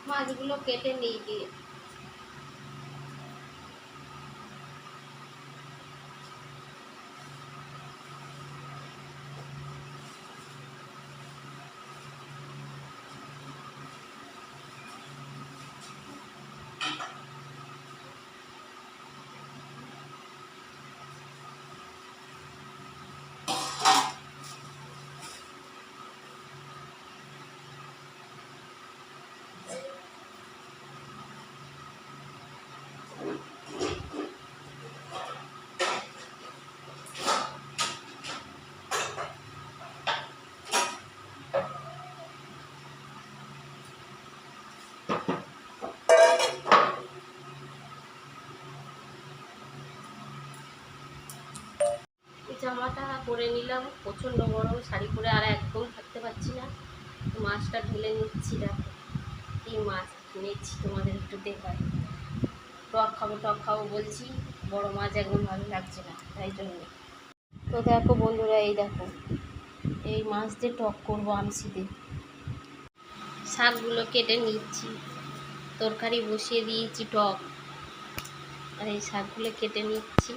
মাছগুলো কেটে নিই দিয়ে। জামাটা পরে নিলাম, প্রচণ্ড গরম, শাড়ি পরে আর একদম থাকতে পারছি না। মাছটা ঢেলে নিচ্ছি। দেখো কি মাছ নিচ্ছি, তোমাদের একটু দেখাই। টক খাবো বলছি, বড় মাছ একদম ভালো লাগছে না, তাই জন্য। তো দেখো বন্ধুরা, এই দেখো এই মাছ দিয়ে টক করবো আমসি দিয়ে। শাকগুলো কেটে নিচ্ছি, তরকারি বসিয়ে দিয়েছি টক, আর এই শাকগুলো কেটে নিচ্ছি।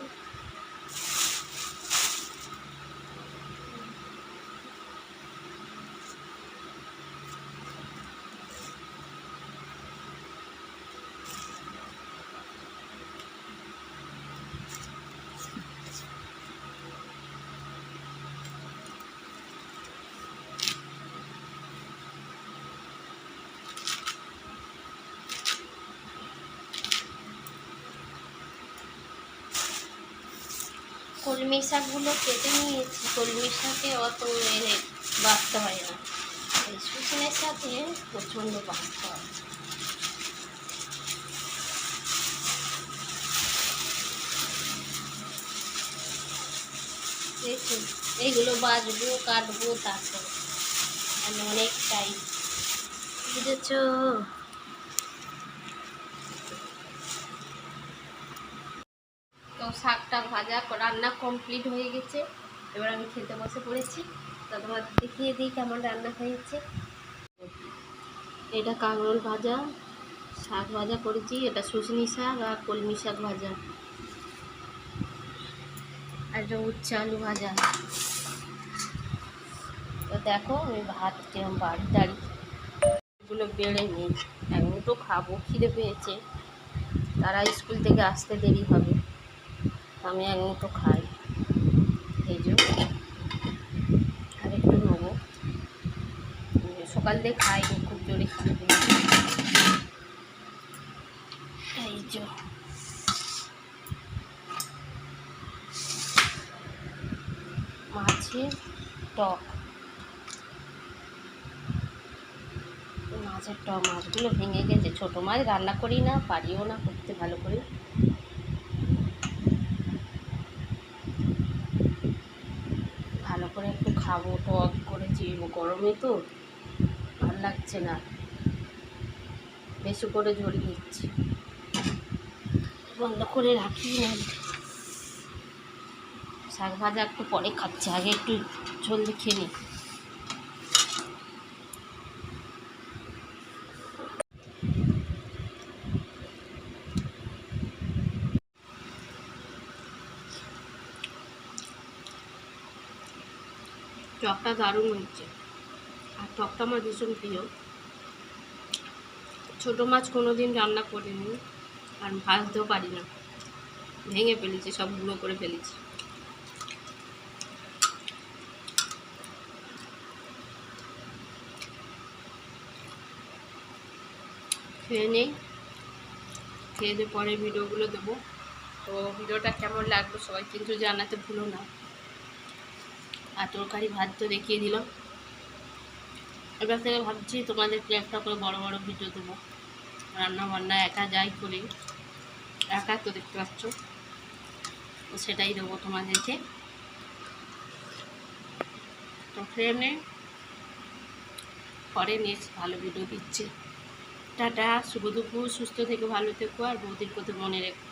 কলমি শাকগুলো কেটে নিয়েছি, কলমি শাকে অত বাঁচতে হয় না, এই শুকনের সাথে প্রচণ্ড বাঁচতে হয়। দেখুন এইগুলো বাছবো, কাটবো, তারপর অনেক টাইম, বুঝেছ? তো শাকটা ভাজা রান্না কমপ্লিট হয়ে গেছে, এবার আমি খেতে বসে পড়েছি। তো তোমাদের দেখিয়ে দিই কেমন রান্না হয়েছে। এটা কাঁকরোল ভাজা, শাক ভাজা করেছি, এটা শুশনি শাক আর কলমি শাক ভাজা, আর এটা উচ্ছে আলু ভাজা। তো দেখো আমি ভাত কেমন বাড়ি এগুলো বেড়ে নিই, এখন তো খাবো, খিদে পেয়েছে, তারা স্কুল থেকে আসতে দেরি হবে, আমি এখন তো খাই। এই যে আর একটু নেবো, সকাল দিয়ে খাই, খুব জোরে খিদে পেয়েছে। এই যে মাছের টক, মাছের টক, মাছগুলো ভেঙে গেছে, ছোটো মাছ রান্না করি না, পারিও না করতে ভালো করে। ভালো করে একটু খাবো, টক করেছি, গরমে তো ভাল লাগছে না, বেশি করে ঝোল দিচ্ছি, বন্ধ করে রাখি না। শাক ভাজা একটু পরে খাচ্ছি, আগে একটু ঝোল খেয়ে নিই। টকটা দারুণ হচ্ছে, আর টকটা আমার ভীষণ প্রিয়। ছোটো মাছ কোনো দিন রান্না করিনি, আর ভাজতেও পারি না, ভেঙে ফেলেছি, সব গুঁড়ো করে ফেলেছি। খেয়ে নেই, খেয়ে দিয়ে পরে ভিডিওগুলো দেবো। তো ভিডিওটা কেমন লাগলো সবাই কিন্তু জানাতে ভুলো না। আর তরকারি ভাত তো দেখিয়ে দিলাম, এবার থেকে ভাবছি তোমাদেরকে একটা করে বড় বড় ভিডিও দেবো, রান্না বান্না একা যাই করি, একা তো দেখতে পাচ্ছ, তো সেটাই দেবো তোমাদেরকে। তো ফ্রেন্ডে পরে নেক্সট ভালো ভিডিও দিচ্ছে। টাটা, শুভ দুপুর, সুস্থ থেকো, ভালো থেকো, আর বৌদির কথা মনে রেখো।